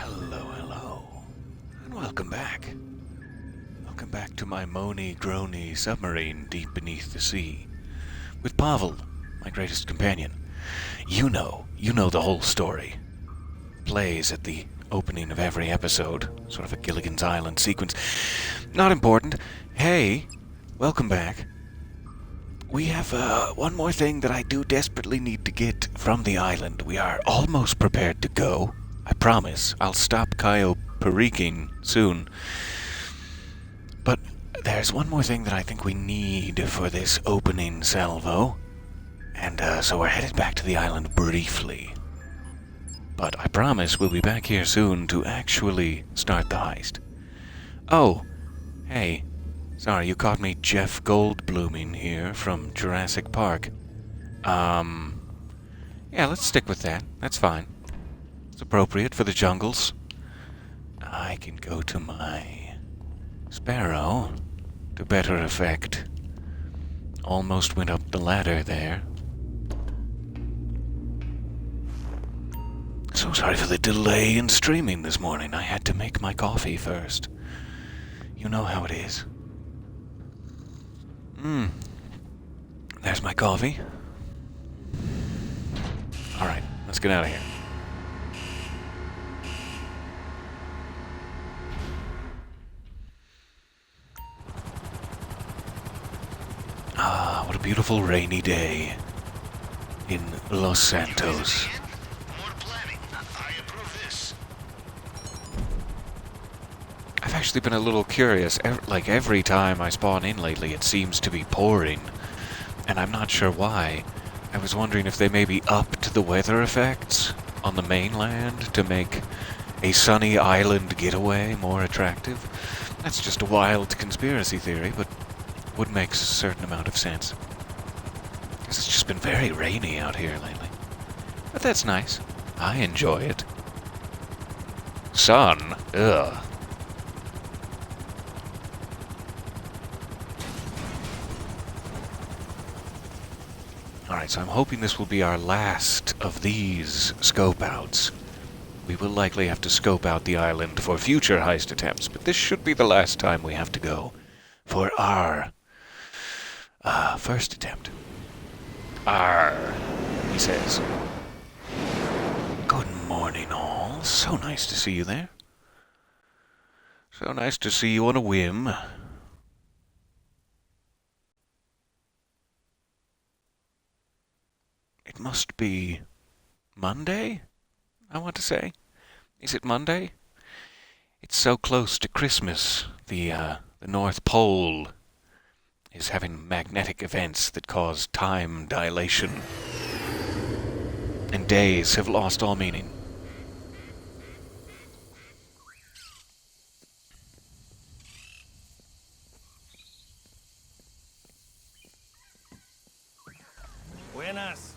Hello, hello, and welcome back. Welcome back to my moany-groany submarine deep beneath the sea. With Pavel, my greatest companion. You know the whole story. Plays at the opening of every episode, sort of a Gilligan's Island sequence. Not important. Hey, welcome back. We have one more thing that I do desperately need to get from the island. We are almost prepared to go. I promise. I'll stop Caio soon. But there's one more thing that I think we need for this opening salvo. And so we're headed back to the island briefly. But I promise we'll be back here soon to actually start the heist. Oh, hey. Sorry, you caught me Jeff Goldbluming here from Jurassic Park. Yeah, let's stick with that. That's fine. It's appropriate for the jungles. I can go to my Sparrow to better effect. Almost went up the ladder there. So sorry for the delay in streaming this morning. I had to make my coffee first. You know how it is. There's my coffee. Alright, let's get out of here. Ah, what a beautiful rainy day in Los Santos. I've actually been a little curious. Like every time I spawn in lately, it seems to be pouring. And I'm not sure why. I was wondering if they maybe upped the weather effects on the mainland to make a sunny island getaway more attractive. That's just a wild conspiracy theory, but would make a certain amount of sense. Because it's just been very rainy out here lately. But that's nice. I enjoy it. Sun? Ugh. Alright, so I'm hoping this will be our last of these scope outs. We will likely have to scope out the island for future heist attempts, but this should be the last time we have to go for our first attempt. Arr, he says. Good morning, all. So nice to see you there. So nice to see you on a whim. It must be Monday, I want to say. Is it Monday? It's so close to Christmas. The North Pole is having magnetic events that cause time dilation. And days have lost all meaning. Buenas.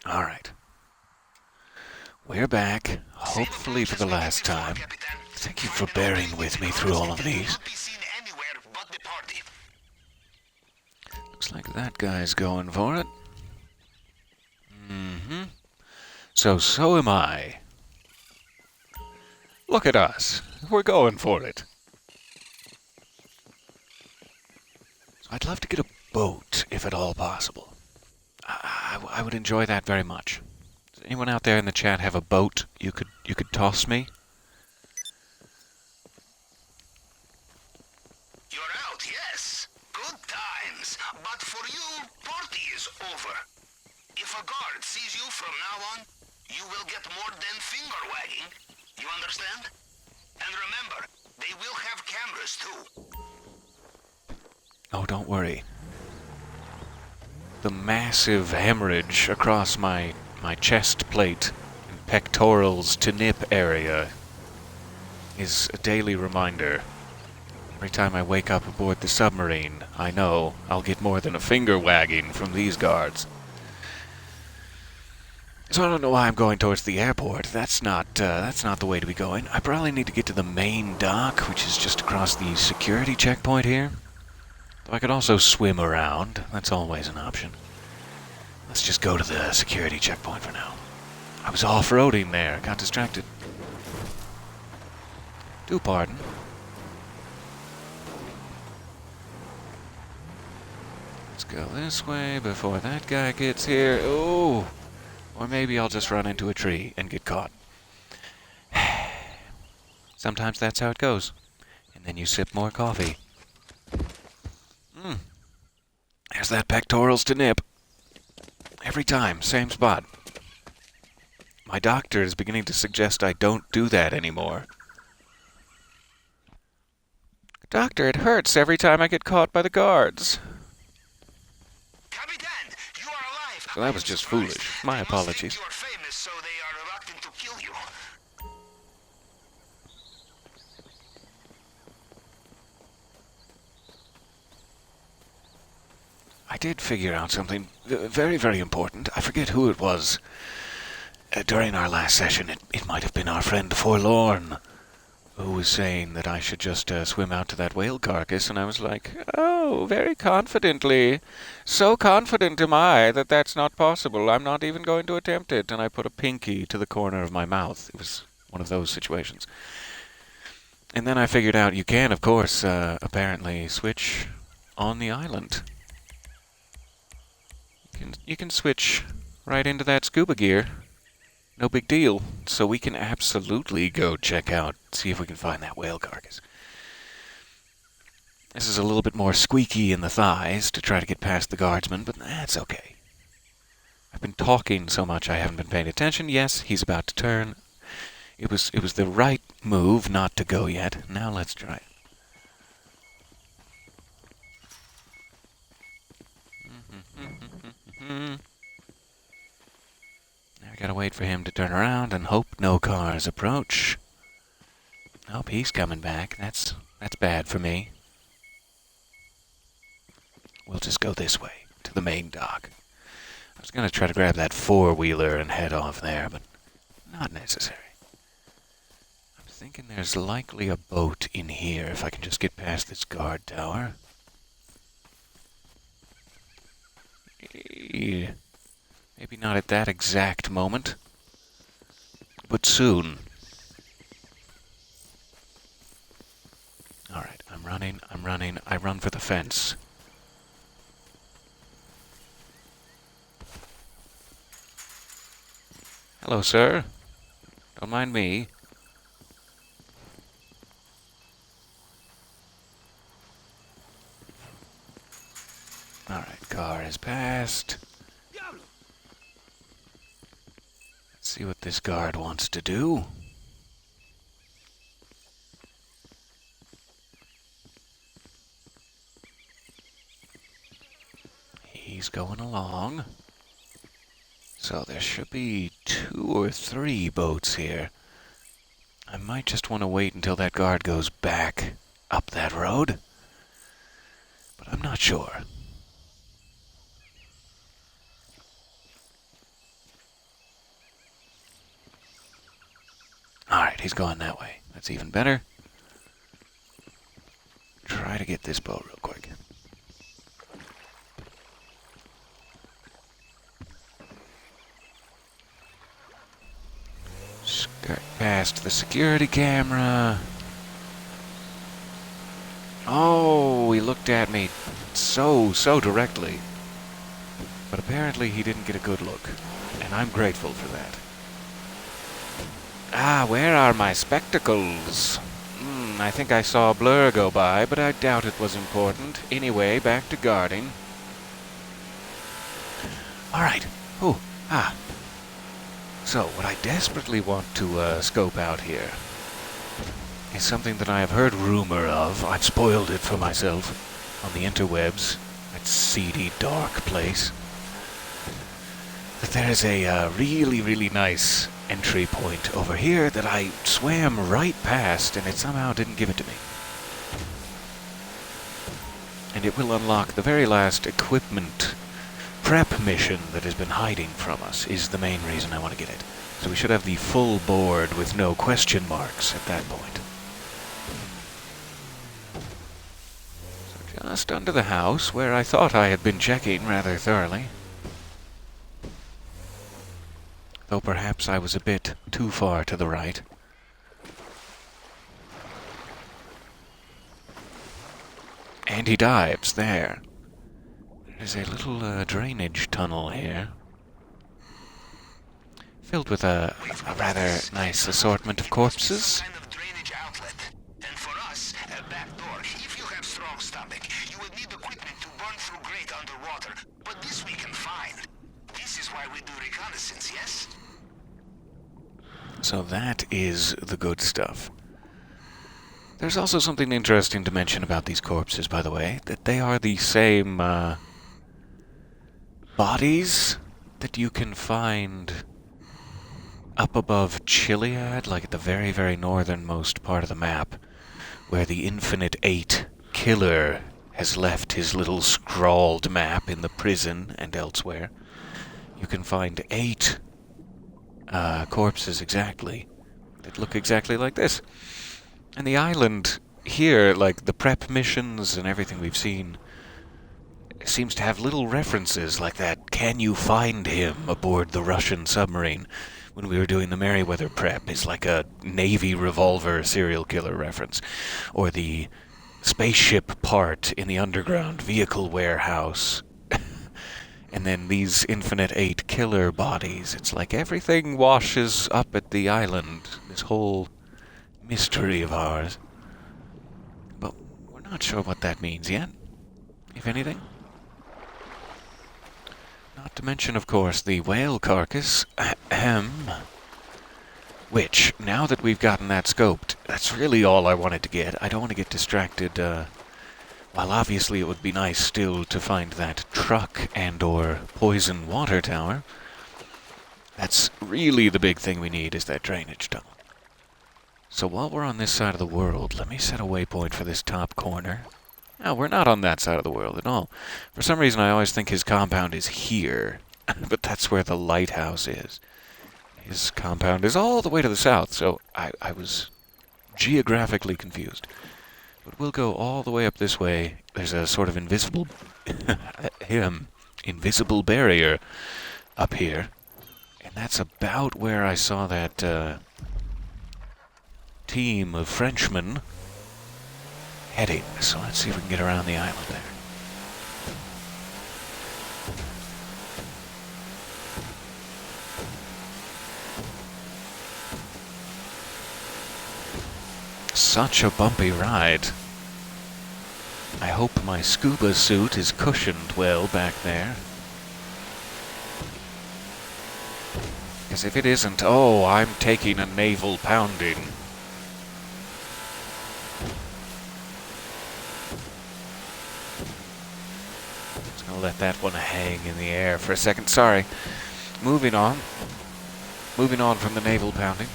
Alright. We're back, hopefully for the last time. Thank you for bearing with me through all of these. Looks like that guy's going for it. So am I. Look at us. We're going for it. So I'd love to get a boat, if at all possible. I would enjoy that very much. Does anyone out there in the chat have a boat you could toss me? You're out, yes. Good times. But for you, party is over. If a guard sees you from now on, you will get more than finger wagging. You understand? And remember, they will have cameras too. Oh, don't worry. The massive hemorrhage across my chest plate and pectorals to nip area is a daily reminder. Every time I wake up aboard the submarine, I know I'll get more than a finger wagging from these guards. So I don't know why I'm going towards the airport. That's not the way to be going. I probably need to get to the main dock, which is just across the security checkpoint here. Though I could also swim around. That's always an option. Let's just go to the security checkpoint for now. I was off-roading there. Got distracted. Do pardon. Let's go this way before that guy gets here. Oh! Or maybe I'll just run into a tree and get caught. Sometimes that's how it goes. And then you sip more coffee. There's that pectorals to nip. Every time, same spot. My doctor is beginning to suggest I don't do that anymore. Doctor, it hurts every time I get caught by the guards. Capitan, you are alive. Well, that was just foolish. My apologies. You are famous, so they are reluctant to kill you. I did figure out something very, very important. I forget who it was. During our last session, it might have been our friend Forlorn, who was saying that I should just swim out to that whale carcass, and I was like, oh, very confidently. So confident am I that that's not possible. I'm not even going to attempt it. And I put a pinky to the corner of my mouth. It was one of those situations. And then I figured out you can, of course, apparently switch on the island. You can switch right into that scuba gear. No big deal. So we can absolutely go check out, see if we can find that whale carcass. This is a little bit more squeaky in the thighs to try to get past the guardsman, but that's okay. I've been talking so much I haven't been paying attention. Yes, he's about to turn. It was the right move not to go yet. Now let's try it. Now we gotta wait for him to turn around and hope no cars approach. Nope, he's coming back. That's bad for me. We'll just go this way, to the main dock. I was gonna try to grab that four-wheeler and head off there, but not necessary. I'm thinking there's likely a boat in here if I can just get past this guard tower. Maybe not at that exact moment, but soon. Alright, I'm running. I run for the fence. Hello, sir. Don't mind me. Alright, car is passed. Let's see what this guard wants to do. He's going along. So there should be 2 or 3 boats here. I might just want to wait until that guard goes back up that road. But I'm not sure. Alright, he's going that way. That's even better. Try to get this boat real quick. Skirt past the security camera. Oh, he looked at me so directly. But apparently he didn't get a good look. And I'm grateful for that. Ah, where are my spectacles? I think I saw a blur go by, but I doubt it was important. Anyway, back to guarding. Alright. Oh, So, what I desperately want to scope out here is something that I have heard rumor of. I've spoiled it for myself on the interwebs. That seedy, dark place. That there is a really, really nice entry point over here that I swam right past, and it somehow didn't give it to me. And it will unlock the very last equipment prep mission that has been hiding from us, is the main reason I want to get it. So we should have the full board with no question marks at that point. So just under the house, where I thought I had been checking rather thoroughly. Though perhaps I was a bit too far to the right. And he dives there. There's a little drainage tunnel here, filled with a rather nice assortment of corpses. Some kind of drainage outlet. And for us, a back door. If you have strong stomach, you would need equipment to burn through grate underwater. But this we can find. This is why we do reconnaissance, yes? So that is the good stuff. There's also something interesting to mention about these corpses, by the way, that they are the same bodies that you can find up above Chiliad, like at the very, very northernmost part of the map, where the Infinite Eight killer has left his little scrawled map in the prison and elsewhere. You can find 8 corpses exactly that look exactly like this. And the island here, like the prep missions and everything we've seen, seems to have little references like that. Can you find him aboard the Russian submarine? When we were doing the Merryweather prep, is like a Navy revolver serial killer reference. Or the spaceship part in the underground vehicle warehouse. And then these Infinite Eight killer bodies. It's like everything washes up at the island. This whole mystery of ours. But we're not sure what that means yet, if anything. Not to mention, of course, the whale carcass, which, now that we've gotten that scoped, that's really all I wanted to get. I don't want to get distracted, while obviously it would be nice still to find that truck and or poison water tower. That's really the big thing we need, is that drainage tunnel. So while we're on this side of the world, let me set a waypoint for this top corner. No, we're not on that side of the world at all. For some reason, I always think his compound is here, but that's where the lighthouse is. His compound is all the way to the south, so I was geographically confused. But we'll go all the way up this way. There's a sort of invisible invisible barrier up here. And that's about where I saw that team of Frenchmen heading. So let's see if we can get around the island there. Such a bumpy ride. I hope my scuba suit is cushioned well back there. Because if it isn't, oh, I'm taking a naval pounding. Just gonna let that one hang in the air for a second. Sorry. Moving on. Moving on from the naval pounding.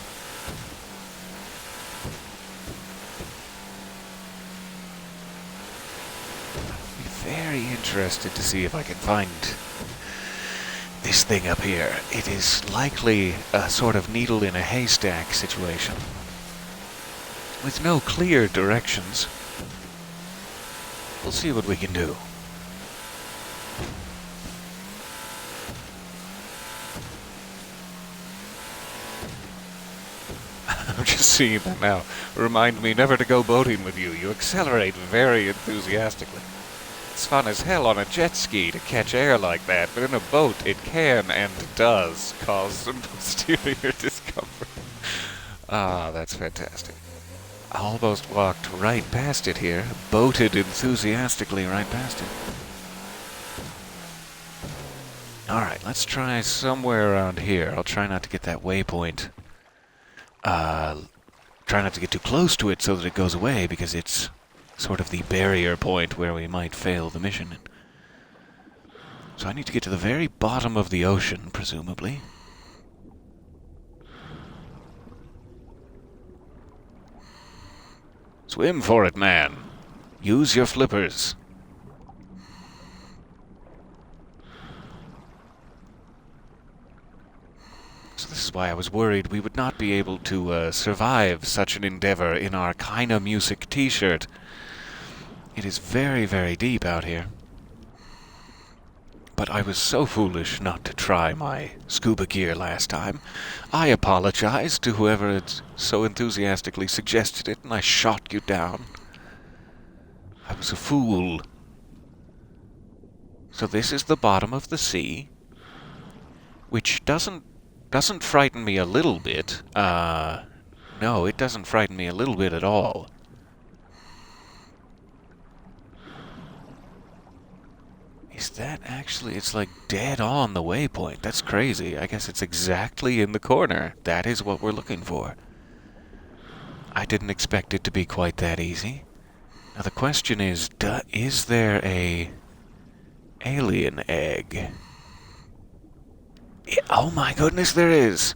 Very interested to see if I can find this thing up here. It is likely a sort of needle in a haystack situation, with no clear directions. We'll see what we can do. I'm just seeing that now. Remind me never to go boating with you. You accelerate very enthusiastically. It's fun as hell on a jet ski to catch air like that, but in a boat it can and does cause some posterior discomfort. Ah, that's fantastic. I almost walked right past it here, boated enthusiastically right past it. Alright, let's try somewhere around here. I'll try not to get that waypoint. Try not to get too close to it so that it goes away, because it's sort of the barrier point where we might fail the mission. So I need to get to the very bottom of the ocean, presumably. Swim for it, man. Use your flippers. So this is why I was worried we would not be able to survive such an endeavor in our Kinda Music t-shirt. It is very, very deep out here. But I was so foolish not to try my scuba gear last time. I apologize to whoever had so enthusiastically suggested it, and I shot you down. I was a fool. So this is the bottom of the sea, which doesn't frighten me a little bit. No, it doesn't frighten me a little bit at all. Is that actually... It's like dead on the waypoint. That's crazy. I guess it's exactly in the corner. That is what we're looking for. I didn't expect it to be quite that easy. Now the question is there a alien egg? Oh my goodness, there is!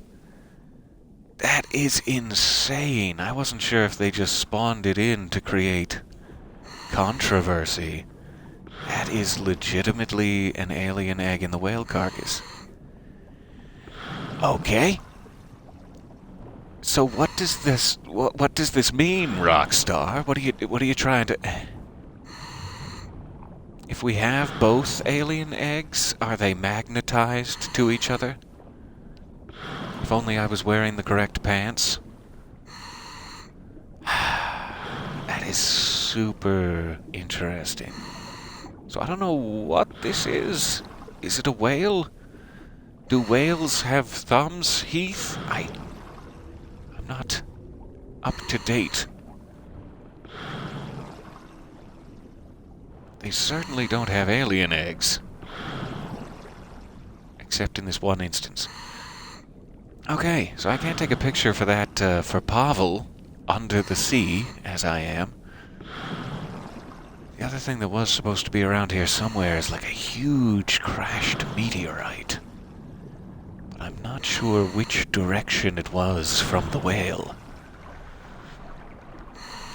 That is insane. I wasn't sure if they just spawned it in to create controversy. That is legitimately an alien egg in the whale carcass. Okay. So what does this mean, Rockstar? What are you trying to... If we have both alien eggs, are they magnetized to each other? If only I was wearing the correct pants. That is super interesting. So I don't know what this is. Is it a whale? Do whales have thumbs, Heath? I'm not up to date. They certainly don't have alien eggs. Except in this one instance. Okay, so I can't take a picture for that, for Pavel, under the sea, as I am. The other thing that was supposed to be around here somewhere is like a huge crashed meteorite. But I'm not sure which direction it was from the whale.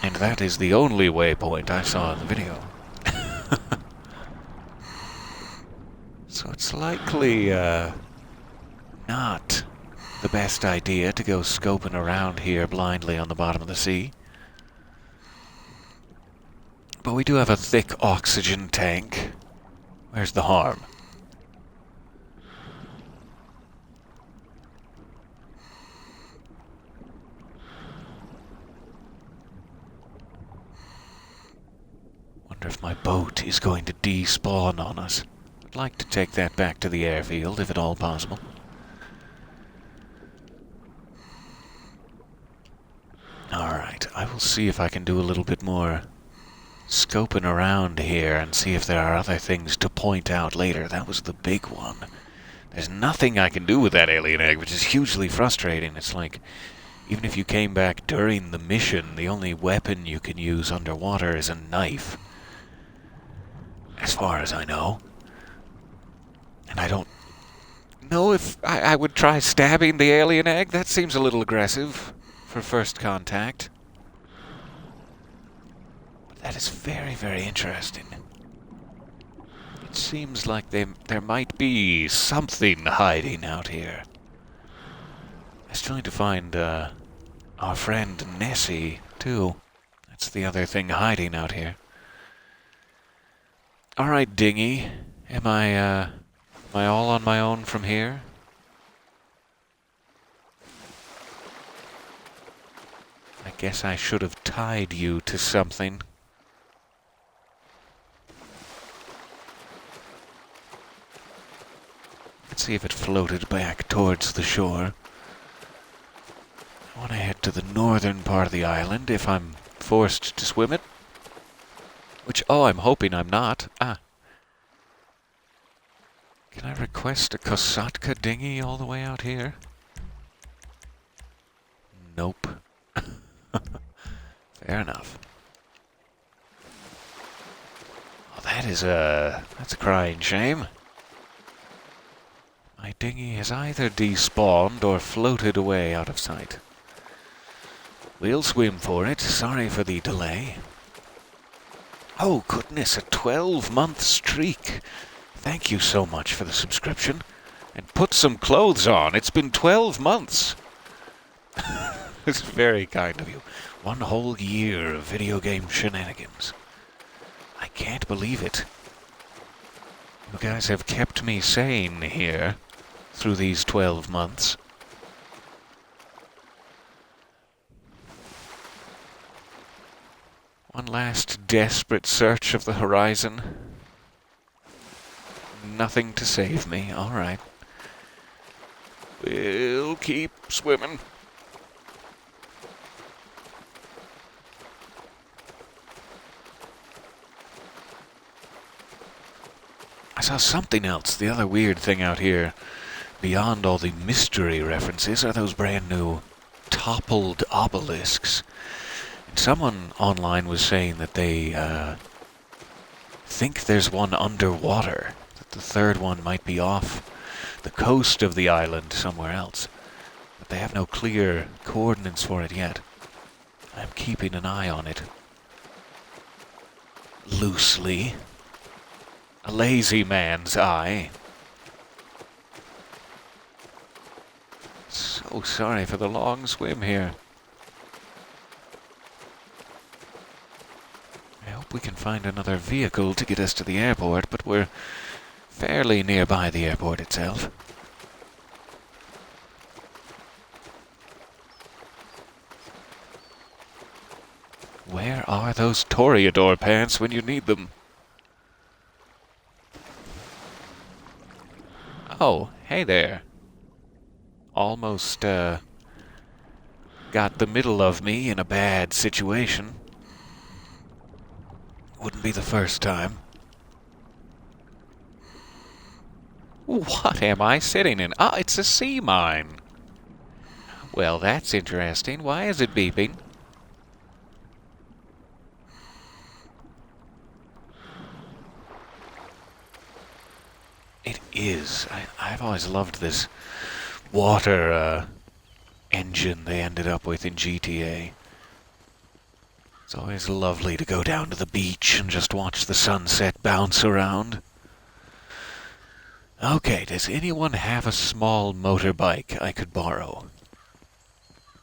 And that is the only waypoint I saw in the video. So it's likely, not the best idea to go scoping around here blindly on the bottom of the sea. But we do have a thick oxygen tank. Where's the harm? Wonder if my boat is going to despawn on us. I'd like to take that back to the airfield, if at all possible. Alright, I will see if I can do a little bit more scoping around here and see if there are other things to point out later. That was the big one. There's nothing I can do with that alien egg, which is hugely frustrating. It's like, even if you came back during the mission, the only weapon you can use underwater is a knife. As far as I know. And I don't know if I would try stabbing the alien egg. That seems a little aggressive for first contact. But that is very, very interesting. It seems like there might be something hiding out here. I still need to find our friend Nessie, too. That's the other thing hiding out here. Alright, Dingy. Am I all on my own from here? I guess I should have tied you to something. Let's see if it floated back towards the shore. I want to head to the northern part of the island if I'm forced to swim it. Which, oh, I'm hoping I'm not. Ah. Can I request a Kosatka dinghy all the way out here? Nope. Fair enough. Well, that's a crying shame. My dinghy has either despawned or floated away out of sight. We'll swim for it. Sorry for the delay. Oh, goodness, a 12-month streak. Thank you so much for the subscription. And put some clothes on. It's been 12 months. It's very kind of you. One whole year of video game shenanigans. can't believe it. You guys have kept me sane here through these 12 months. One last desperate search of the horizon. Nothing to save me. All right. We'll keep swimming. I saw something else. The other weird thing out here, beyond all the mystery references, are those brand new toppled obelisks. And someone online was saying that they think there's one underwater, that the third one might be off the coast of the island somewhere else. But they have no clear coordinates for it yet. I'm keeping an eye on it. Loosely. A lazy man's eye. So sorry for the long swim here. I hope we can find another vehicle to get us to the airport, but we're fairly nearby the airport itself. Where are those Toreador pants when you need them? Oh, hey there. Almost, got the middle of me in a bad situation. Wouldn't be the first time. What am I sitting in? Ah, it's a sea mine. Well, that's interesting. Why is it beeping? It is. I've always loved this water engine they ended up with in GTA. It's always lovely to go down to the beach and just watch the sunset bounce around. Okay, does anyone have a small motorbike I could borrow?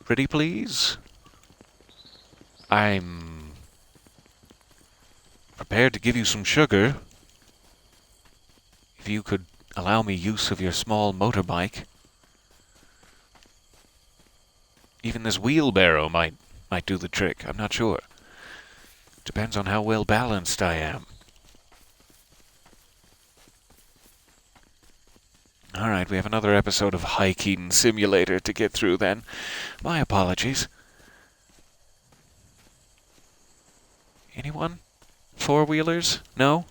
Pretty please? I'm prepared to give you some sugar. If you could allow me use of your small motorbike. Even this wheelbarrow might do the trick. I'm not sure. Depends on how well balanced I am. Alright, we have another episode of Hiking Simulator to get through then. My apologies. Anyone? Four-wheelers? No?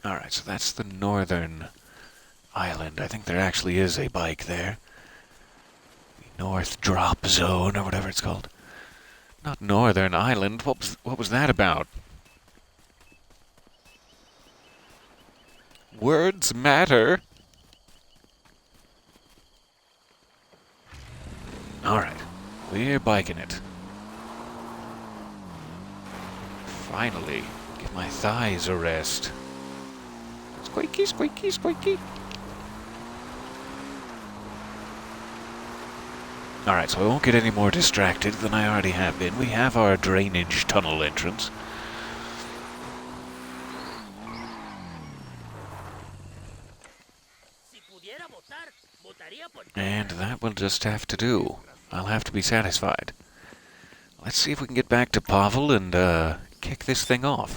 Alright, so that's the northern island. I think there actually is a bike there. The North Drop Zone, or whatever it's called. Not Northern Island. What was that about? Words matter. Alright, we're biking it. Finally, give my thighs a rest. Squeaky, squeaky, squeaky. Alright, so I won't get any more distracted than I already have been. We have our drainage tunnel entrance. And that will just have to do. I'll have to be satisfied. Let's see if we can get back to Pavel and kick this thing off.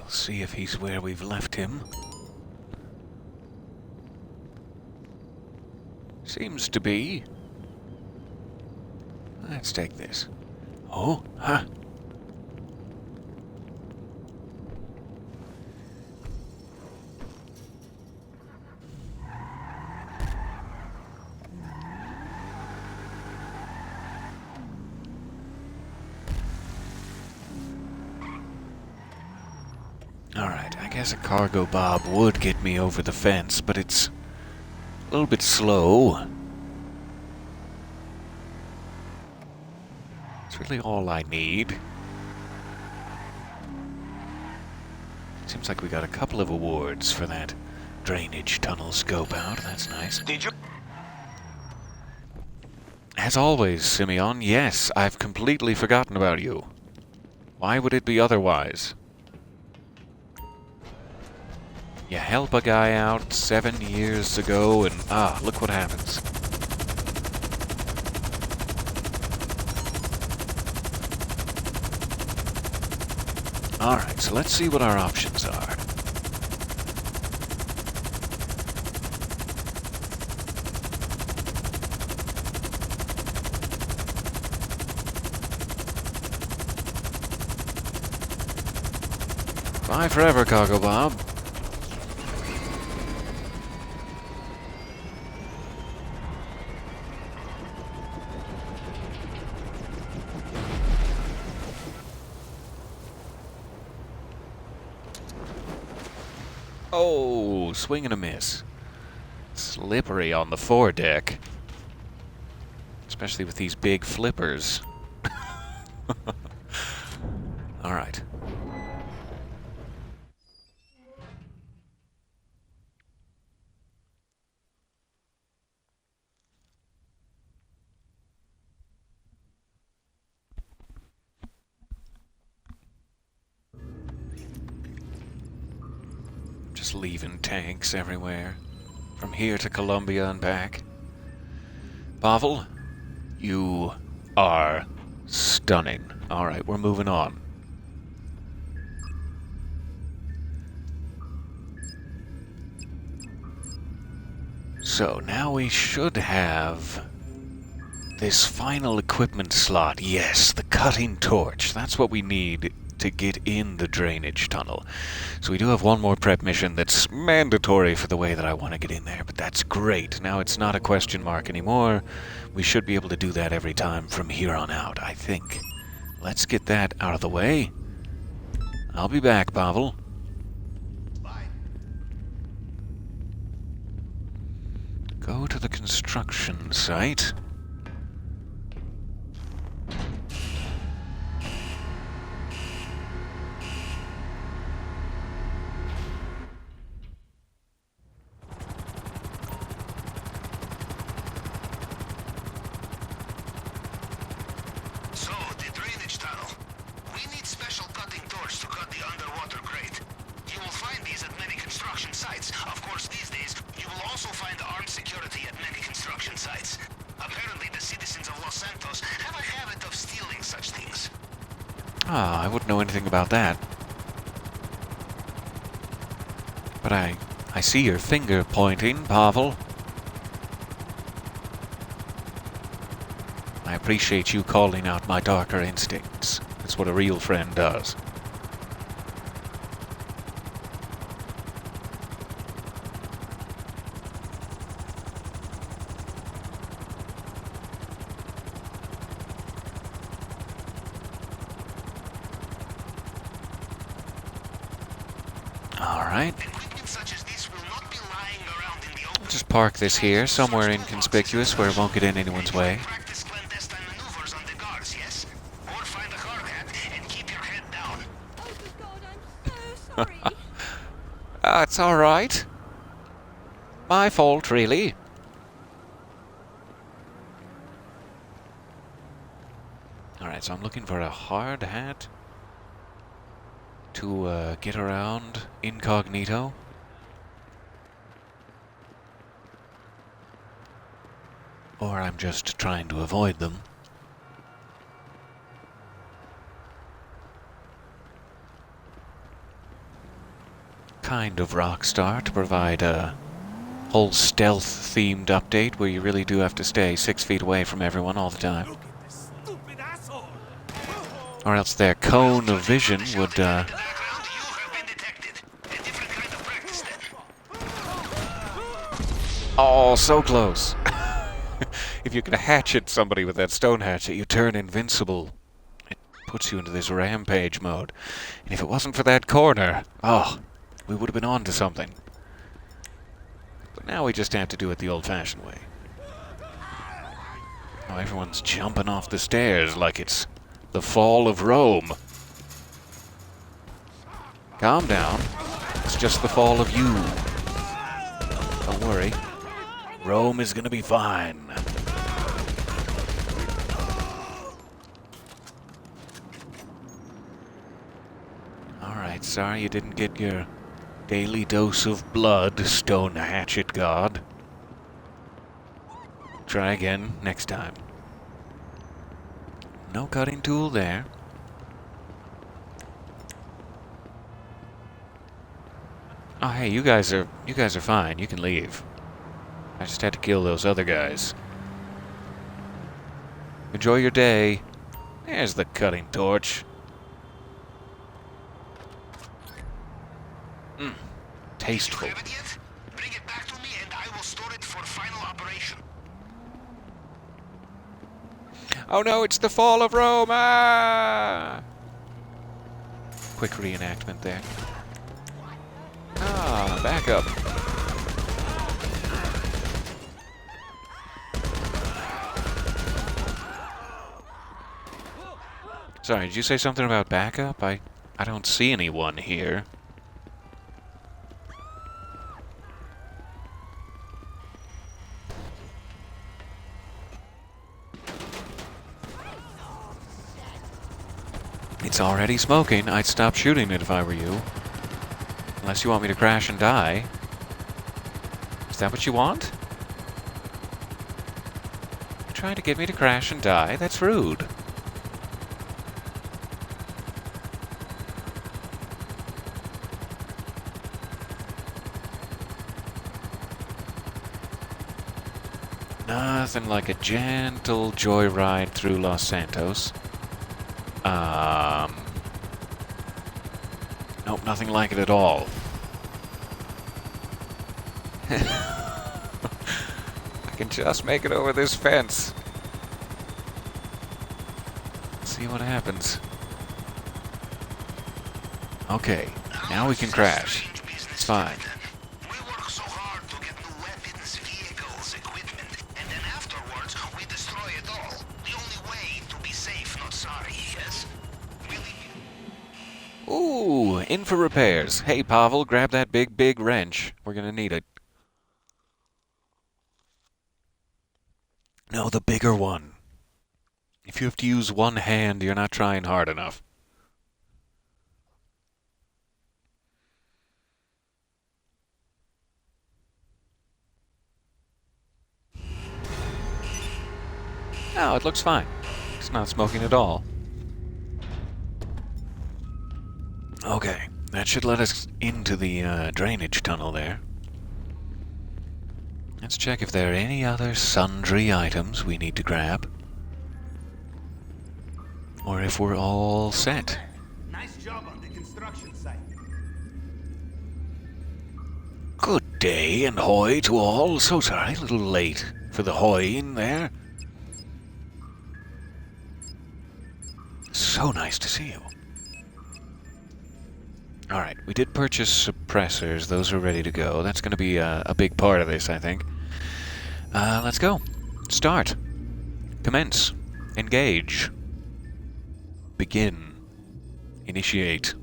We'll see if he's where we've left him. Seems to be. Let's take this. Oh, huh. guess a cargo bob would get me over the fence, but it's a little bit slow. It's really all I need. Seems like we got a couple of awards for that drainage tunnel scope out. That's nice. Did you? As always, Simeon, yes, I've completely forgotten about you. Why would it be otherwise? You help a guy out 7 years ago and, look what happens. Alright, so let's see what our options are. Bye forever, Cargo Bob. Oh, swing and a miss. Slippery on the foredeck. Especially with these big flippers. Alright. Just leaving tanks everywhere. From here to Colombia and back. Pavel, you are stunning. Alright, we're moving on. So now we should have this final equipment slot. Yes, the cutting torch. That's what we need to get in the drainage tunnel. So we do have one more prep mission that's mandatory for the way that I want to get in there, but that's great. Now it's not a question mark anymore. We should be able to do that every time from here on out, I think. Let's get that out of the way. I'll be back, Pavel. Bye. Go to the construction site. So, the drainage tunnel. We need special cutting torch to cut the underwater grate. You will find these at many construction sites. Of course, these days, you will also find armed security at many construction sites. Apparently, the citizens of Los Santos have a habit of stealing such things. Ah, I wouldn't know anything about that. But I see your finger pointing, Pavel. I appreciate you calling out my darker instincts. That's what a real friend does. Alright. Equipment such as this will not be lying around in the open. Just park this here, somewhere inconspicuous where it won't get in anyone's way. Practice clandestine maneuvers on the guards, yes? Or find a hard hat and keep your head down. Oh, good God, I'm so sorry. It's alright. My fault, really. Alright, so I'm looking for a hard hat to get around incognito. Or I'm just trying to avoid them. Kind of Rockstar to provide a whole stealth-themed update where you really do have to stay 6 feet away from everyone all the time. Look at this stupid asshole! Or else their cone of vision would, Background, you have been detected. A different kind of practice then. Oh, so close. If you can hatchet somebody with that stone hatchet, you turn invincible. It puts you into this rampage mode. And if it wasn't for that corner, oh, we would have been on to something. But now we just have to do it the old-fashioned way. Oh, everyone's jumping off the stairs like it's the fall of Rome. Calm down. It's just the fall of you. Don't worry. Rome is gonna be fine. Alright, sorry you didn't get your daily dose of blood, stone hatchet god. Try again next time. No cutting tool there. Oh hey, you guys are fine. You can leave. I just had to kill those other guys. Enjoy your day. There's the cutting torch. Tasteful. Have it yet? Bring it back to me and I will store it for final operation. Oh no, it's the fall of Rome! Ah! Quick reenactment there. Ah, back up. Sorry, did you say something about backup? I don't see anyone here. It's already smoking. I'd stop shooting it if I were you. Unless you want me to crash and die. Is that what you want? You're trying to get me to crash and die? That's rude. Nothing like a gentle joyride through Los Santos. Nope, nothing like it at all. I can just make it over this fence. See what happens. Okay, now we can crash. It's fine. We work so hard to get new weapons, vehicles, equipment, and then afterwards we destroy it all. The only way to be safe, not sorry, yes? Really? Ooh, in for repairs. Hey, Pavel, grab that big wrench. We're gonna need it. No, the bigger one. If you have to use one hand, you're not trying hard enough. Oh, it looks fine. It's not smoking at all. Okay, that should let us into the drainage tunnel there. Let's check if there are any other sundry items we need to grab. Or if we're all set. Nice job on the construction site. Good day and hoy to all. So sorry, a little late for the hoying there. So nice to see you. Alright, we did purchase suppressors. Those are ready to go. That's going to be a big part of this, I think. Let's go. Start. Commence. Engage. Begin. Initiate.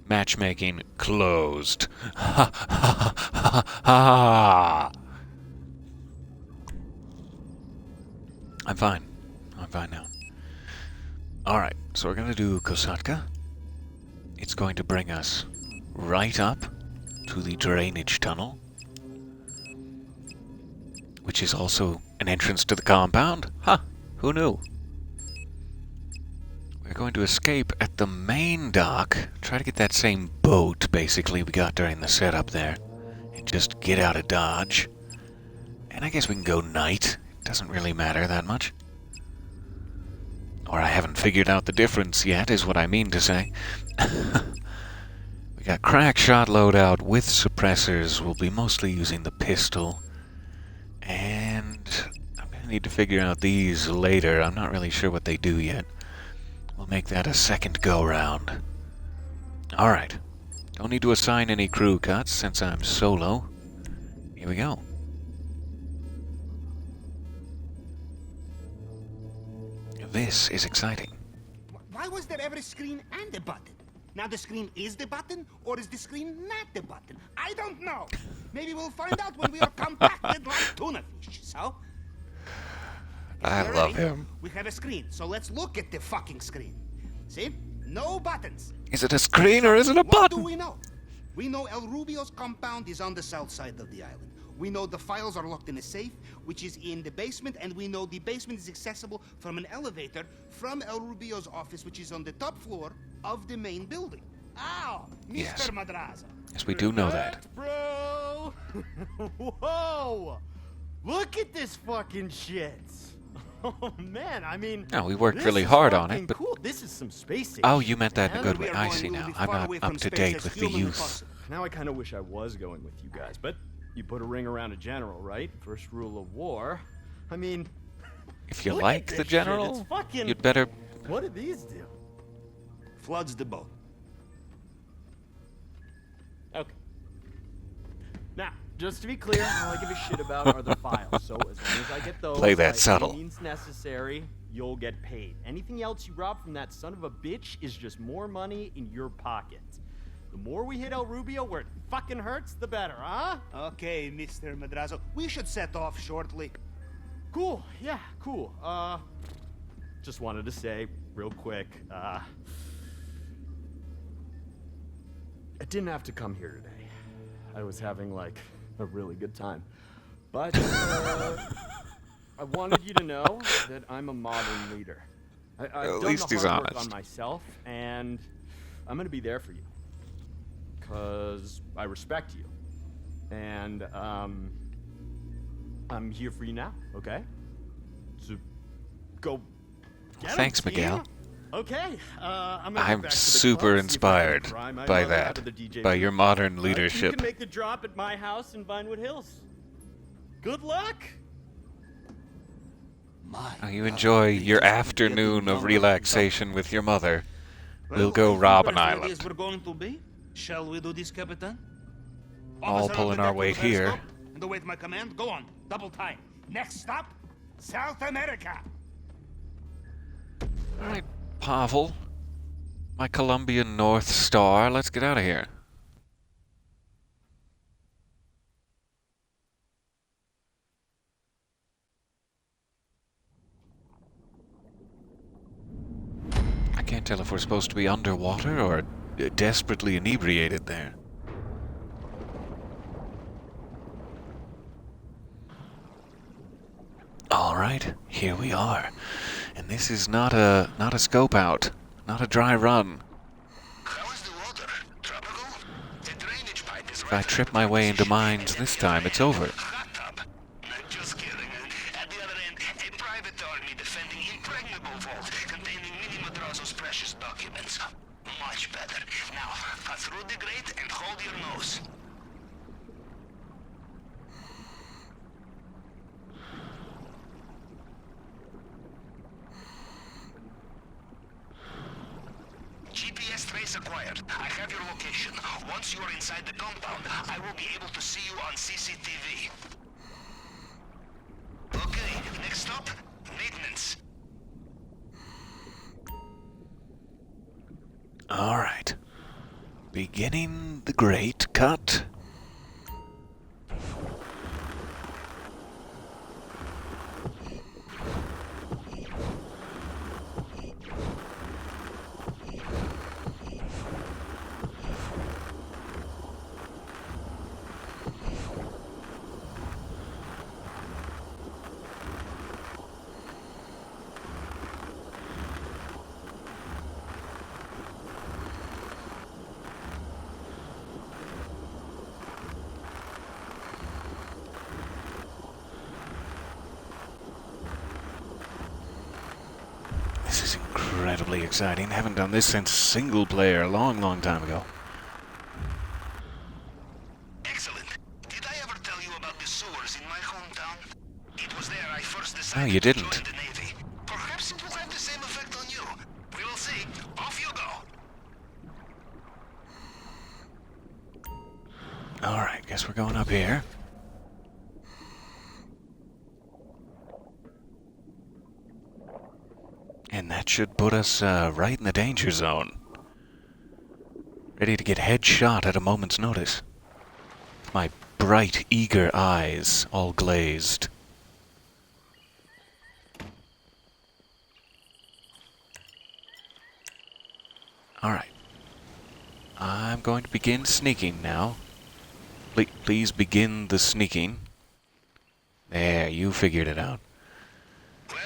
Matchmaking closed. Ha ha ha ha. I'm fine. I'm fine now. Alright, so we're going to do Kosatka. It's going to bring us right up to the drainage tunnel, which is also an entrance to the compound. Huh, who knew? We're going to escape at the main dock, try to get that same boat, basically, we got during the setup there, and just get out of Dodge. And I guess we can go night. Doesn't really matter that much. Or I haven't figured out the difference yet, is what I mean to say. We got crack shot loadout with suppressors. We'll be mostly using the pistol. And I'm going to need to figure out these later. I'm not really sure what they do yet. We'll make that a second go-round. Alright. Don't need to assign any crew cuts since I'm solo. Here we go. This is exciting. Why was there ever a screen and a button? Now the screen is the button, or is the screen not the button? I don't know. Maybe we'll find out when we are compacted like tuna fish, so? I We're love ready. him. We have a screen, so let's look at the fucking screen. See? No buttons. Is it a screen or is it a What do button? we know? We know El Rubio's compound is on the south side of the island. We know the files are locked in a safe, which is in the basement, and we know the basement is accessible from an elevator from El Rubio's office, which is on the top floor of the main building. Ow! Mr. Yes. Madrazo. Yes, we do know that. Bro! Whoa! Look at this fucking shit! Oh man, I mean... No, we worked this really is hard on fucking it, but... Cool. This is some space station. Oh, you meant that in a man. good way. I see now. I'm not up to date with the youth. Now I kind of wish I was going with you guys, but you put a ring around a general, right? First rule of war. I mean... If you look like at the this shit, general, it's fucking... you'd better... What do these do? Floods the boat. Okay. Now, just to be clear, all I give a shit about are the files. So as long as I get those, Play that by subtle. any means necessary, you'll get paid. Anything else you rob from that son of a bitch is just more money in your pocket. The more we hit El Rubio where it fucking hurts, the better, huh? Okay, Mr. Madrazo. We should set off shortly. Cool. Yeah, cool. Just wanted to say real quick, I didn't have to come here today. I was having, like, a really good time. But, I wanted you to know that I'm a modern leader. I've done least the he's hard work honest. on myself, and I'm gonna be there for you. 'Cause I respect you. And, I'm here for you now, okay? So, go get 'em, Thanks, team. Miguel. Okay, I'm gonna I'm go back to the super club, see if I can inspired pry my by mother out that, of the DJ by booth. your modern You leadership. can make the drop at my house in Vinewood Hills. Good luck. Oh, you enjoy your afternoon of relaxation with your mother. We'll go rob an island. We're going to be. Shall we do this, Capitan? All Officer of pulling the our deck weight with the here. periscope, and await my command. Go on. Double time. Next stop, South America. Alright, Pavel. My Colombian North Star. Let's get out of here. I can't tell if we're supposed to be underwater or desperately inebriated there. Alright, here we are. And this is not a scope out, not a dry run. How is the water? Tropical? The drainage pipe is If I trip my way into mines this time, it's over. hot tub. No, just kidding. At the other end, a private army defending impregnable vault containing Mini Madrazo's precious documents. Much better. Now, cut through the grate and hold your nose. GPS trace acquired. I have your location. Once you are inside the compound, I will be able to see you on CCTV. Okay, next stop, maintenance. Alright. Beginning the great cut. This is incredibly exciting. Haven't done this since single player a long, long time ago. Excellent. Did I ever tell you about the sewers in my hometown? It was there I first No, decided you to didn't. join the Navy. Perhaps it will have the same effect on you. We will see. Off you go. Alright, guess we're going up here. And that should put us right in the danger zone. Ready to get headshot at a moment's notice. My bright, eager eyes all glazed. Alright. I'm going to begin sneaking now. Please begin the sneaking. There, you figured it out. Well,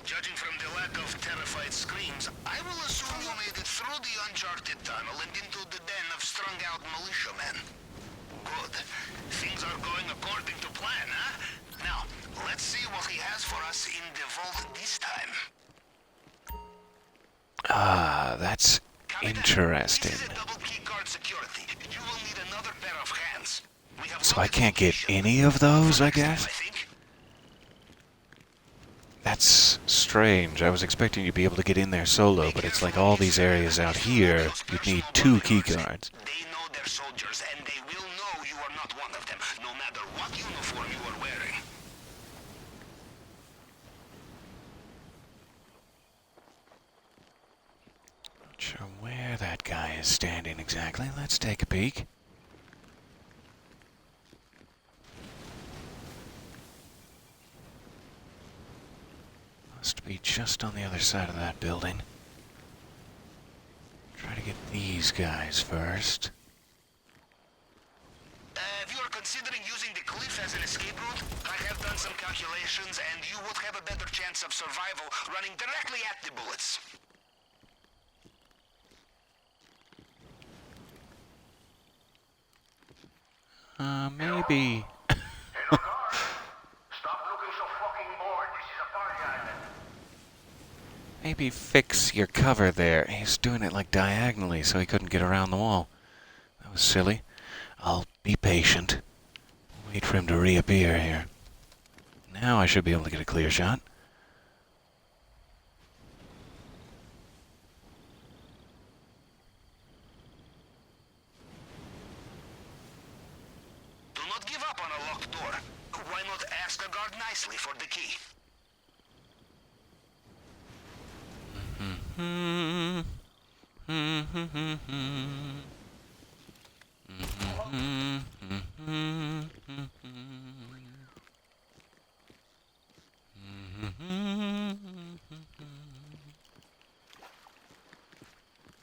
judging from the lack of terrified screams, I will assume you made it through the uncharted tunnel and into the den of strung-out militiamen. Good. Things are going according to plan, huh? Now, let's see what he has for us in the vault this time. Ah, that's interesting. This is a double key card security. You will need another pair of hands. We have So I can't get any of those, I guess? I think. That's strange. I was expecting you'd be able to get in there solo, but it's like all these areas out here, you'd need 2 keycards. They know they're soldiers, and they will know you are not one of them, no matter what uniform you are wearing. Not sure where that guy is standing exactly. Let's take a peek. Must be just on the other side of that building. Try to get these guys first. If you are considering using the cliff as an escape route, I have done some calculations, and you would have a better chance of survival running directly at the bullets. Maybe. Stop looking so fucking bored. This is a party island. Maybe fix your cover there. He's doing it like diagonally so he couldn't get around the wall. That was silly. I'll be patient. Wait for him to reappear here. Now I should be able to get a clear shot. Do not give up on a locked door. Why not ask a guard nicely for the key?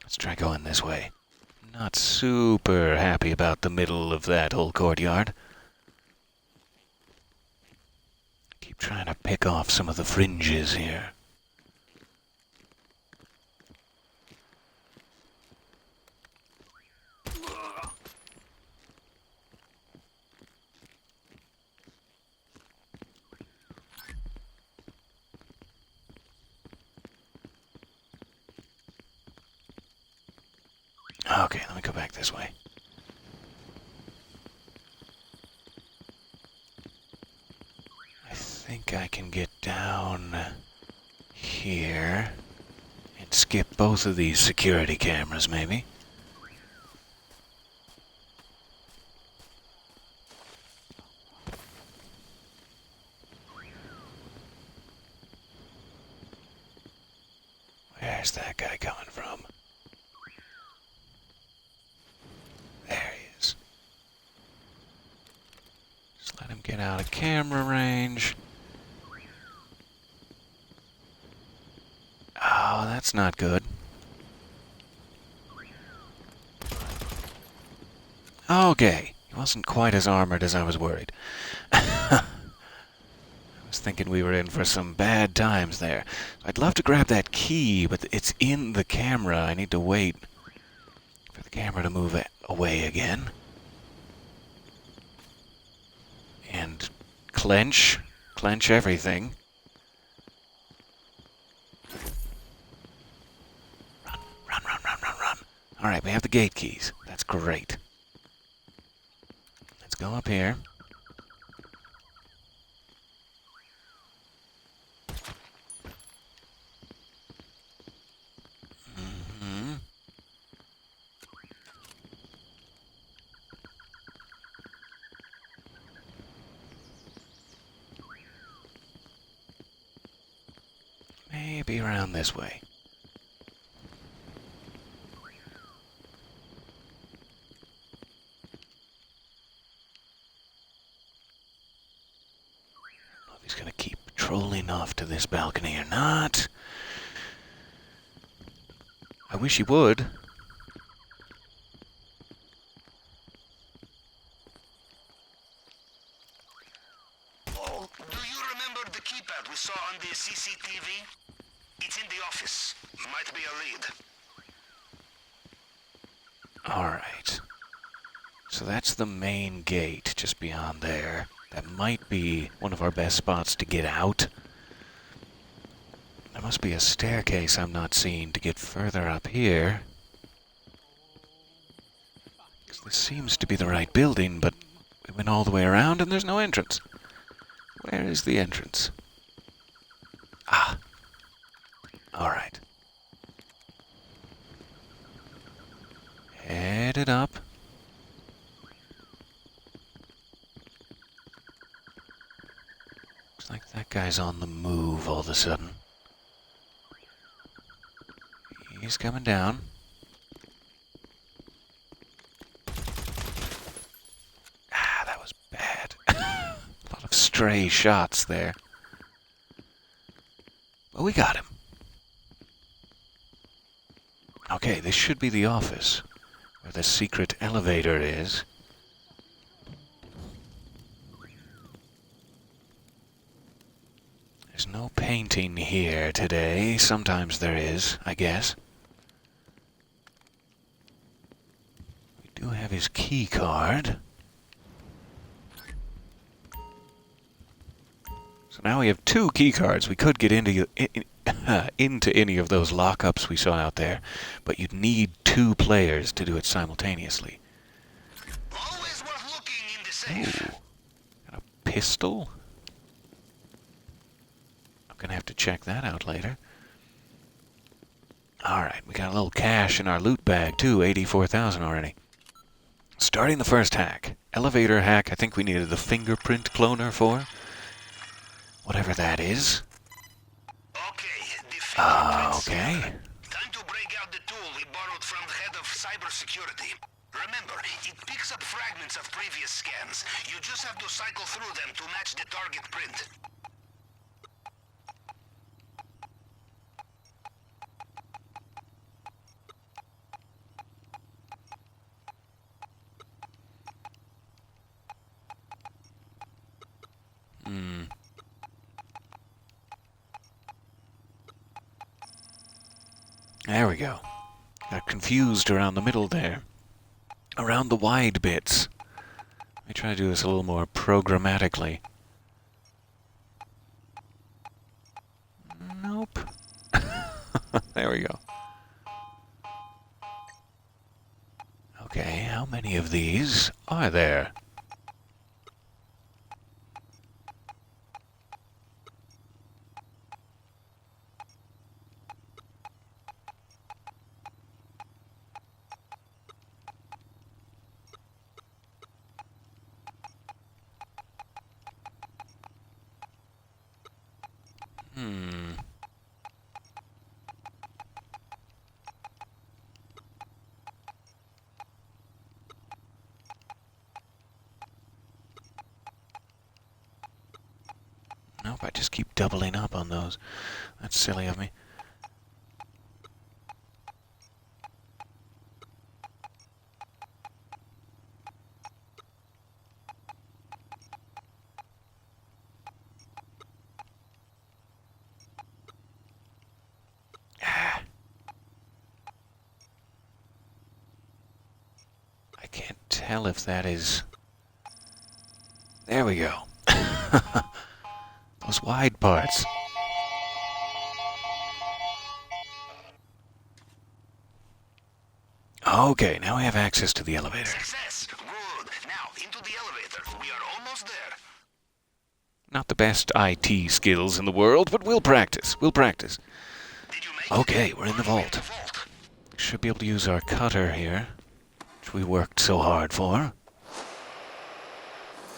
Let's try going this way. Not super happy about the middle of that whole courtyard. Keep trying to pick off some of the fringes here. Okay, let me go back this way. I think I can get down here and skip both of these security cameras, maybe. Where's that guy coming from? There he is. Just let him get out of camera range. Oh, that's not good. Okay, he wasn't quite as armored as I was worried. I was thinking we were in for some bad times there. I'd love to grab that key, but it's in the camera. I need to wait for the camera to move away again. And clench everything. Run. All right, we have the gate keys. That's great. Let's go up here. Maybe around this way. He's gonna keep trolling off to this balcony or not. I wish he would. Oh, do you remember the keypad we saw on the CCTV? It's in the office. Might be a lead. Alright. So that's the main gate just beyond there. That might be one of our best spots to get out. There must be a staircase I'm not seeing to get further up here. 'Cause this seems to be the right building, but we went all the way around and there's no entrance. Where is the entrance? Ah. Alright. Headed up. Looks like that guy's on the move all of a sudden. He's coming down. Ah, that was bad. A lot of stray shots there. But we got him. Okay, this should be the office, where the secret elevator is. There's no painting here today. Sometimes there is, I guess. We do have his key card. So now we have 2 key cards. We could get into any of those lockups we saw out there, but you'd need 2 players to do it simultaneously. Always worth looking in the safe. Ooh. Got a pistol? I'm gonna have to check that out later. Alright, we got a little cash in our loot bag too, 84,000 already. Starting the first hack. Elevator hack, I think we needed the fingerprint cloner for. Whatever that is. Okay, the fingerprint Okay. scanner. Time to break out the tool we borrowed from the head of cybersecurity. Remember, it picks up fragments of previous scans. You just have to cycle through them to match the target print. There we go. Got confused around the middle there. Around the wide bits. Let me try to do this a little more programmatically. Nope. There we go. Okay, how many of these are there? Nope, I just keep doubling up on those. That's silly of me. Ah. I can't tell if that is... There we go. Those wide parts. Okay, now we have access to the elevator. Success! Good. Now, into the elevator. We are almost there. Not the best IT skills in the world, but we'll practice. We'll practice. Did you make Okay, it? we're in the Are you vault. Should be able to use our cutter here, which we worked so hard for.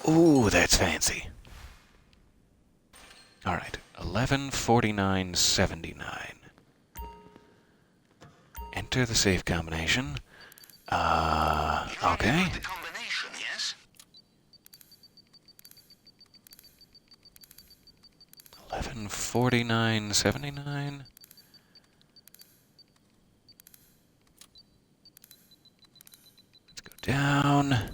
Ooh, that's fancy. Alright, 1149.79. Enter the safe combination. You Okay. remember the combination, yes? 1149.79. Let's go down.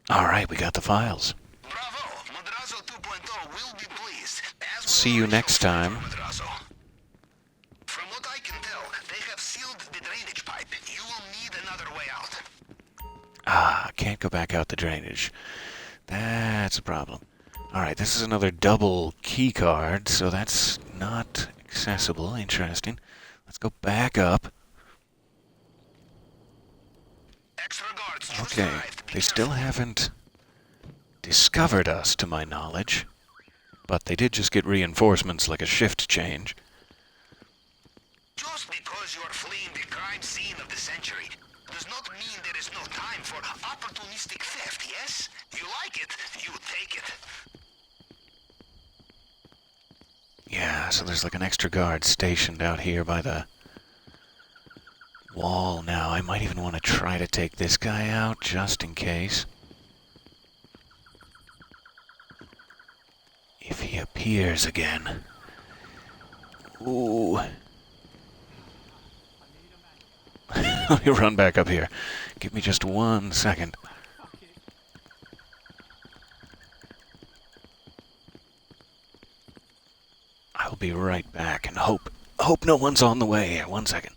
All right, we got the files. Bravo! Madrazo 2.0 will be pleased. As will See you original next time. Madrazo. From what I can tell, they have sealed the drainage pipe. You will need another way out. Can't go back out the drainage. That's a problem. All right, this is another double key card, so that's not accessible. Interesting. Let's go back up. Extra guards just Okay, arrived. Be they still careful. haven't discovered us, to my knowledge. But they did just get reinforcements like a shift change. Just because you are fleeing the crime scene of the century does not mean there is no time for opportunistic theft, yes? You like it, you take it. Yeah, so there's like an extra guard stationed out here by the wall now. I might even want to try to take this guy out, just in case. If he appears again. Ooh. Let me run back up here. Give me just 1 second. I'll be right back and hope no one's on the way here. 1 second.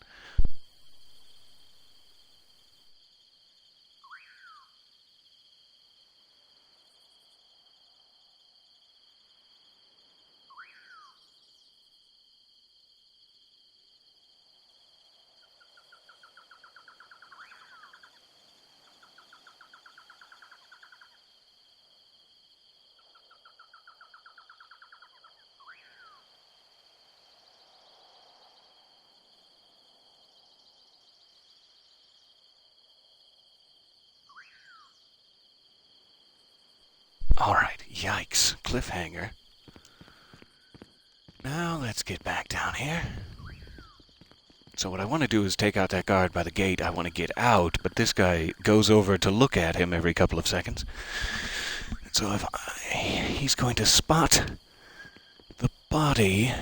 Alright, yikes. Cliffhanger. Now let's get back down here. So what I want to do is take out that guard by the gate. I want to get out, but this guy goes over to look at him every couple of seconds. And so if he's going to spot the body,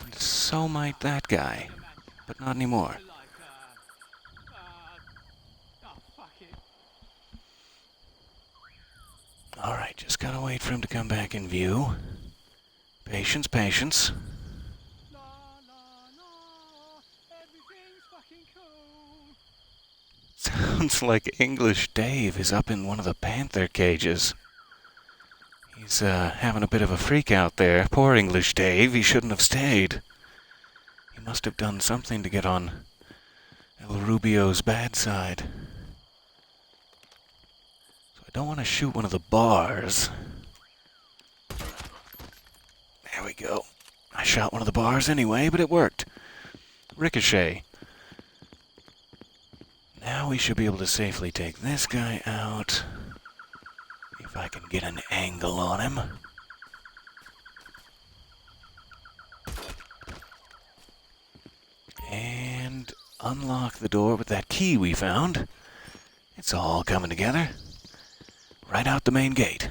and so might that guy, but not anymore. Alright, just gotta wait for him to come back in view. Patience, patience. Sounds like English Dave is up in one of the panther cages. He's having a bit of a freak out there. Poor English Dave, he shouldn't have stayed. He must have done something to get on El Rubio's bad side. So I don't want to shoot one of the bars. There we go. I shot one of the bars anyway, but it worked. Ricochet. Now we should be able to safely take this guy out. If I can get an angle on him. And unlock the door with that key we found. It's all coming together. Right out the main gate.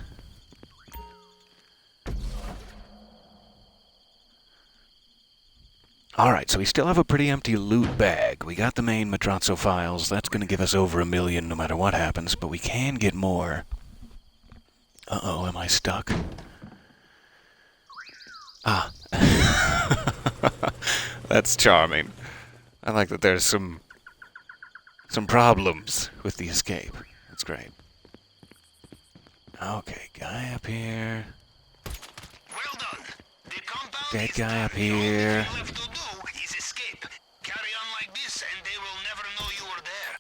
Alright, so we still have a pretty empty loot bag. We got the main Madrazo files. That's going to give us over 1 million no matter what happens, but we can get more. Uh-oh, am I stuck? Ah. That's charming. I like that there's some problems with the escape. That's great. Okay, guy up here. Well done. The compound Dead is guy done. up The only here. thing left to do is escape. Carry on like this and they will never know you were there.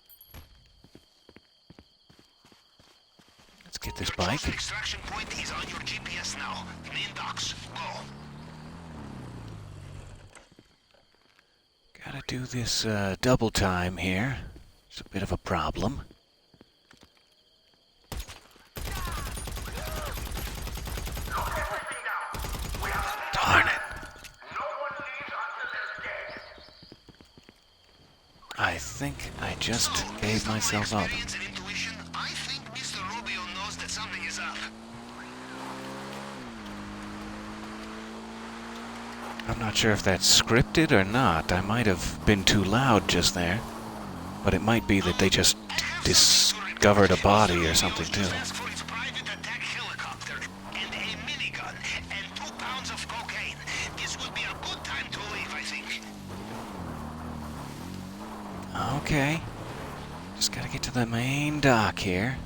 Let's get this Your bike. chosen extraction point is on your GPS now. Main docks. Go. Gotta do this double time here. It's a bit of a problem. think I just gave myself up. Experience and intuition, I think Mr. Rubio knows that something is up. I'm not sure if that's scripted or not. I might have been too loud just there. But it might be that they just discovered a body or something too. Stands for its private attack helicopter and a minigun and 2 pounds of cocaine. This would be a good time to leave, I think. Okay. Just gotta get to the main dock here.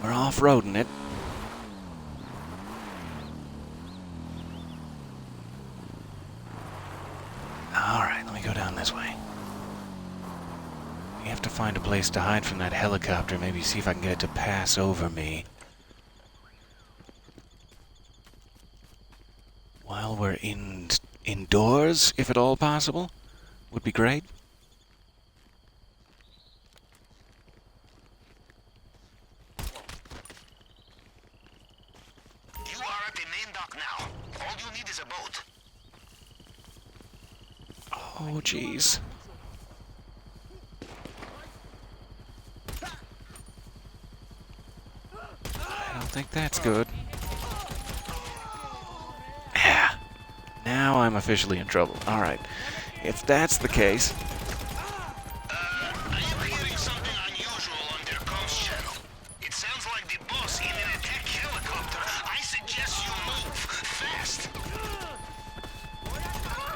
We're off-roading it. Alright, let me go down this way. We have to find a place to hide from that helicopter, maybe see if I can get it to pass over me. While we're indoors, if at all possible, would be great. You are at the main dock now. All you need is a boat. Oh, jeez. I don't think that's good. Yeah. Now I'm officially in trouble. Alright. If that's the case... I am hearing something unusual on their comms channel. It sounds like the boss in an attack helicopter. I suggest you move fast.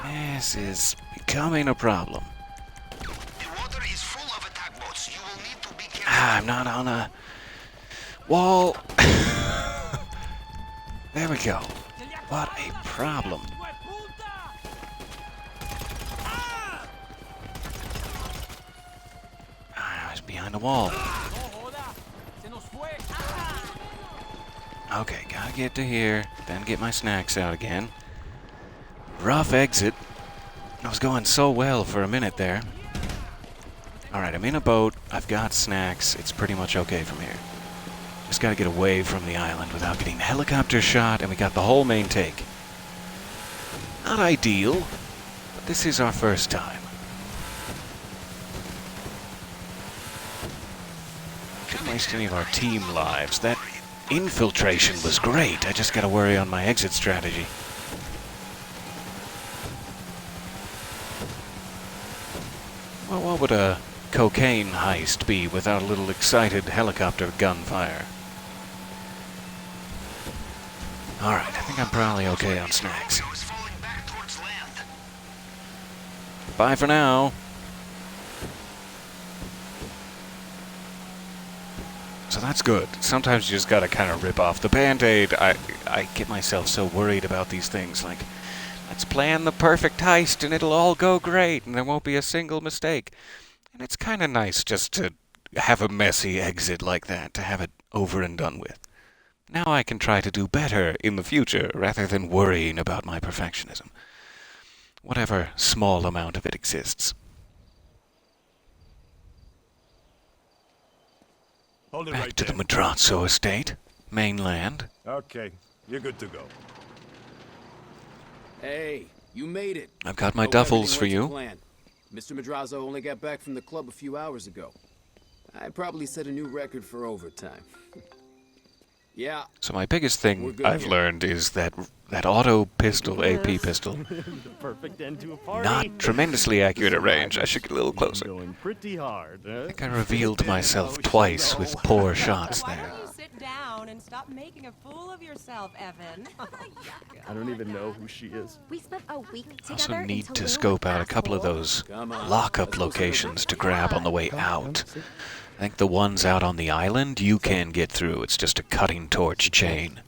This is becoming a problem. The water is full of attack boats. You will need to be careful. I'm not on a wall. There we go. What a problem. I was behind a wall. Okay, gotta get to here, then get my snacks out again. Rough exit. I was going so well for a minute there. Alright, I'm in a boat, I've got snacks, it's pretty much okay from here. Just gotta get away from the island without getting helicopter shot, and we got the whole main take. Not ideal, but this is our first time. Didn't waste any of our team lives. That infiltration was great, I just gotta worry on my exit strategy. Well, what would a cocaine heist be without a little excited helicopter gunfire? Alright, I think I'm probably okay on snacks. Rubio is falling back towards land. Bye for now. So that's good. Sometimes you just gotta kind of rip off the Band-Aid. I get myself so worried about these things, like, let's plan the perfect heist and it'll all go great and there won't be a single mistake. And it's kind of nice just to have a messy exit like that, to have it over and done with. Now I can try to do better in the future rather than worrying about my perfectionism. Whatever small amount of it exists. Hold it Back right to the there. Madrazo estate, mainland. Okay, you're good to go. Hey, you made it. I've got my Hope duffels for everything you. went to plan. Mr. Madrazo only got back from the club a few hours ago. I probably set a new record for overtime. Yeah, So my biggest We're thing good I've here. learned is that auto pistol, AP pistol, The perfect end to a party. not tremendously accurate at range. I should get a little closer. Going pretty hard, huh? I think I revealed myself twice with poor shots Why there. don't you sit down and stop making a fool of yourself, Evan? I don't even know who she is. We spent a week I together. also need until to we scope were out a couple of assholes. those Come on. lockup locations to grab on the way out. I think the ones out on the island you can get through. It's just a cutting torch chain.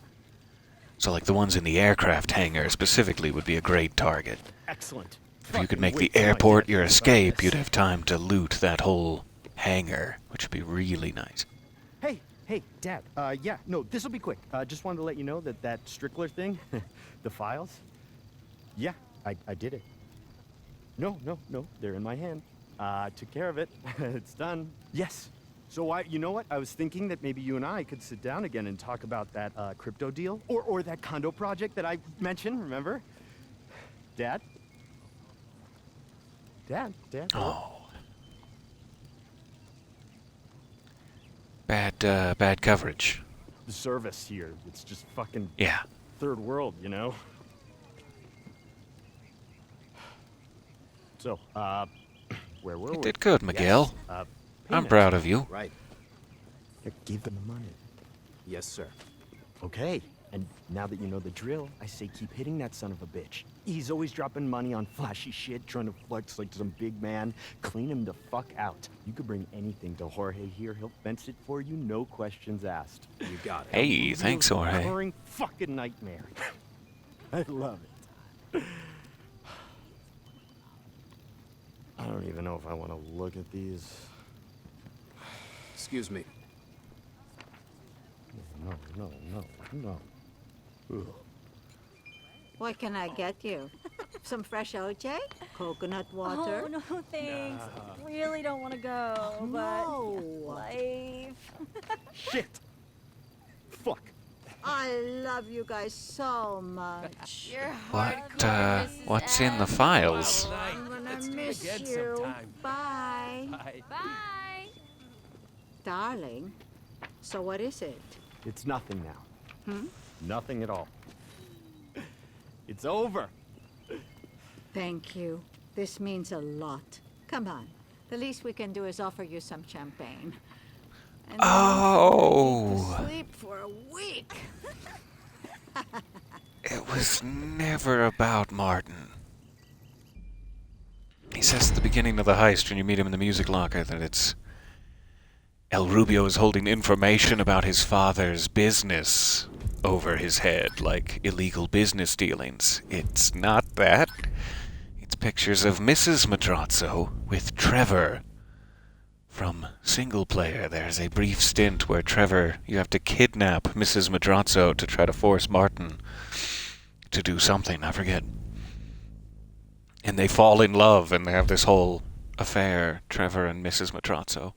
So like the ones in the aircraft hangar specifically would be a great target. Excellent. If you could make the airport your escape, you'd have time to loot that whole hangar, which would be really nice. Hey, Dad. Yeah, no, this will be quick. Just wanted to let you know that Strickler thing, the files. Yeah, I did it. No, they're in my hand. Took care of it. It's done. Yes. So you know what? I was thinking that maybe you and I could sit down again and talk about that crypto deal or that condo project that I mentioned. Remember, Dad? Dad. Oh, Bad coverage. The service here, it's just fucking Yeah. third world, you know? So, where were You we? did good, Miguel. I'm Payment. proud of you. Right. Yeah, give them the money. Yes, sir. Okay, and now that you know the drill, I say keep hitting that son of a bitch. He's always dropping money on flashy shit, trying to flex like some big man. Clean him the fuck out. You could bring anything to Jorge here. He'll fence it for you, no questions asked. You got it. Hey, thanks, Jorge. Recurring fucking nightmare. I love it. I don't even know if I want to look at these. Excuse me. No. Ugh. What can I get you? Some fresh OJ? Coconut water? Oh, no, thanks. Really don't want to go, No. but life. Shit! Fuck. I love you guys so much. What's in the files? I'm gonna miss you. Bye. Bye. Darling, so what is it? It's nothing now. Hmm? Nothing at all. It's over. Thank you. This means a lot. Come on. The least we can do is offer you some champagne. And then Oh. you can sleep for a week. It was never about Martin. He says at the beginning of the heist when you meet him in the music locker that it's El Rubio is holding information about his father's business over his head, like illegal business dealings. It's not that. It's pictures of Mrs. Madrazo with Trevor. From Single Player, there's a brief stint where Trevor, you have to kidnap Mrs. Madrazo to try to force Martin to do something, I forget. And they fall in love, and they have this whole affair, Trevor and Mrs. Madrazo.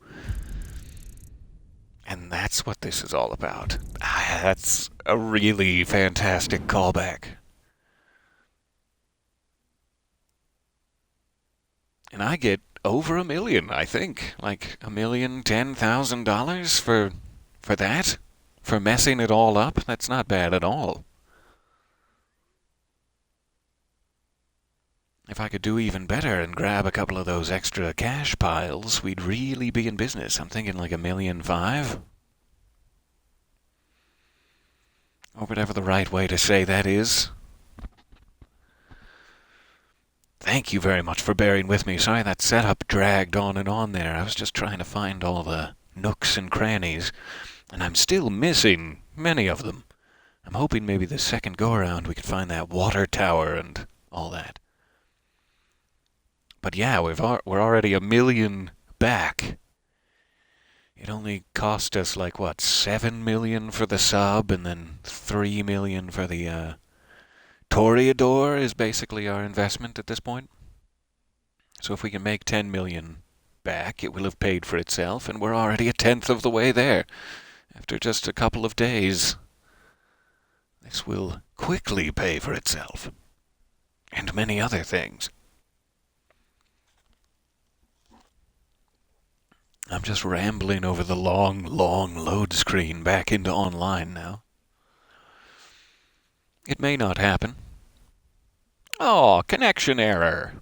And that's what this is all about. That's a really fantastic callback. And I get over $1 million, I think. Like $1,010,000 for that? For messing it all up? That's not bad at all. If I could do even better and grab a couple of those extra cash piles, we'd really be in business. I'm thinking like $1.5 million. Or whatever the right way to say that is. Thank you very much for bearing with me. Sorry that setup dragged on and on there. I was just trying to find all the nooks and crannies, and I'm still missing many of them. I'm hoping maybe the second go-around we could find that water tower and all that. But yeah, we're already $1 million back. It only cost us like what, $7 million for the sub, and then $3 million for the Toreador is basically our investment at this point. So if we can make $10 million back, it will have paid for itself, and we're already 1/10 of the way there. After just a couple of days, this will quickly pay for itself, and many other things. I'm just rambling over the long load screen back into online now. It may not happen. Oh, connection error.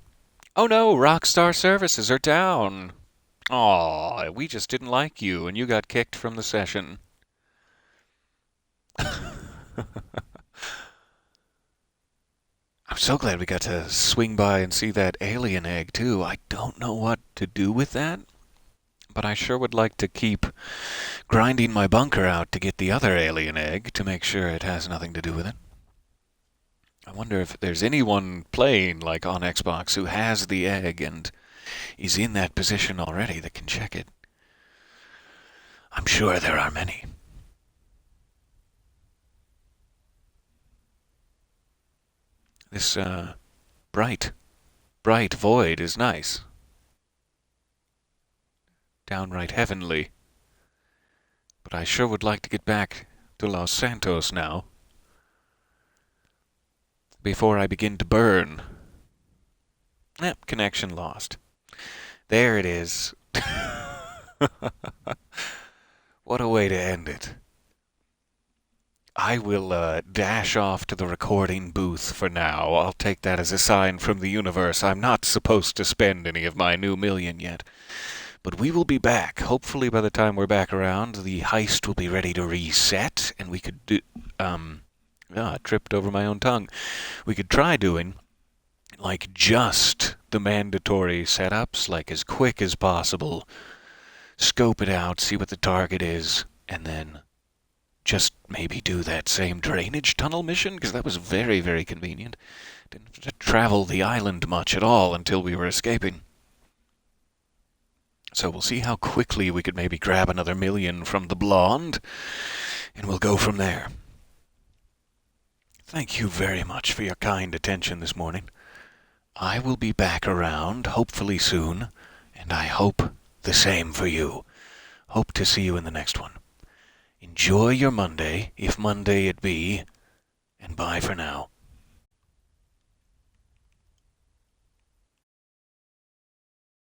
Oh no, Rockstar services are down. Aw, we just didn't like you and you got kicked from the session. I'm so glad we got to swing by and see that alien egg too. I don't know what to do with that, but I sure would like to keep grinding my bunker out to get the other alien egg to make sure it has nothing to do with it. I wonder if there's anyone playing like on Xbox who has the egg and is in that position already that can check it. I'm sure there are many. This bright void is nice. Downright heavenly. But I sure would like to get back to Los Santos now, before I begin to burn. Connection lost. There it is. What a way to end it. I will dash off to the recording booth for now. I'll take that as a sign from the universe. I'm not supposed to spend any of my new million yet. But we will be back. Hopefully by the time we're back around, the heist will be ready to reset, and we could do... I tripped over my own tongue. We could try doing, like, just the mandatory setups, like, as quick as possible. Scope it out, see what the target is, and then just maybe do that same drainage tunnel mission, because that was very, very convenient. Didn't have to travel the island much at all until we were escaping. So we'll see how quickly we could maybe grab another million from the blonde, and we'll go from there. Thank you very much for your kind attention this morning. I will be back around, hopefully soon, and I hope the same for you. Hope to see you in the next one. Enjoy your Monday, if Monday it be, and bye for now.